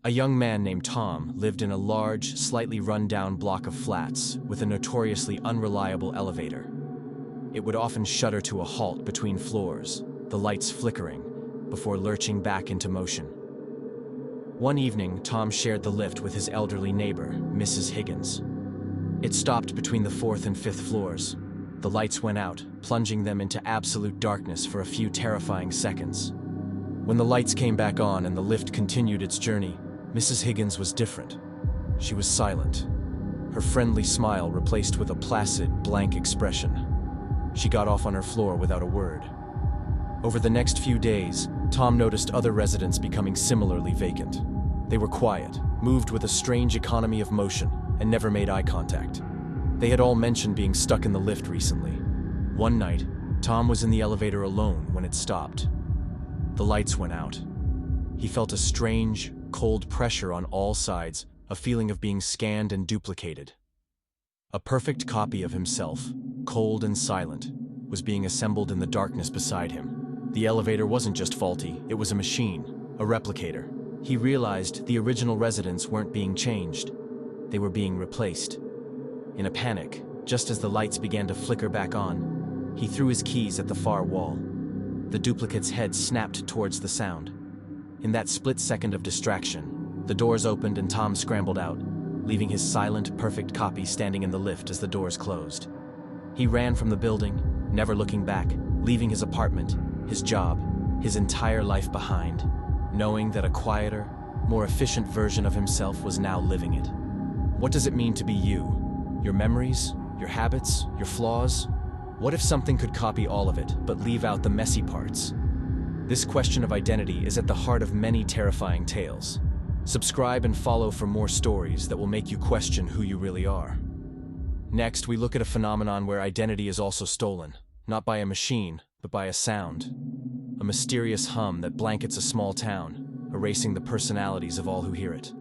A young man named Tom lived in a large, slightly run-down block of flats with a notoriously unreliable elevator. It would often shudder to a halt between floors, the lights flickering, before lurching back into motion. One evening, Tom shared the lift with his elderly neighbor, Mrs. Higgins. It stopped between the 4th and 5th floors. The lights went out, plunging them into absolute darkness for a few terrifying seconds. When the lights came back on and the lift continued its journey, Mrs. Higgins was different. She was silent, her friendly smile replaced with a placid, blank expression. She got off on her floor without a word. Over the next few days, Tom noticed other residents becoming similarly vacant. They were quiet, moved with a strange economy of motion, and never made eye contact. They had all mentioned being stuck in the lift recently. One night, Tom was in the elevator alone when it stopped. The lights went out. He felt a strange, cold pressure on all sides, a feeling of being scanned and duplicated. A perfect copy of himself, cold and silent, was being assembled in the darkness beside him. The elevator wasn't just faulty, it was a machine, a replicator. He realized the original residents weren't being changed. They were being replaced. In a panic, just as the lights began to flicker back on, he threw his keys at the far wall. The duplicate's head snapped towards the sound. In that split second of distraction, the doors opened and Tom scrambled out, leaving his silent, perfect copy standing in the lift as the doors closed. He ran from the building, never looking back, leaving his apartment, his job, his entire life behind, knowing that a quieter, more efficient version of himself was now living it. What does it mean to be you? Your memories, your habits, your flaws? What if something could copy all of it, but leave out the messy parts? This question of identity is at the heart of many terrifying tales. Subscribe and follow for more stories that will make you question who you really are. Next, we look at a phenomenon where identity is also stolen, not by a machine, but by a sound. A mysterious hum that blankets a small town, erasing the personalities of all who hear it.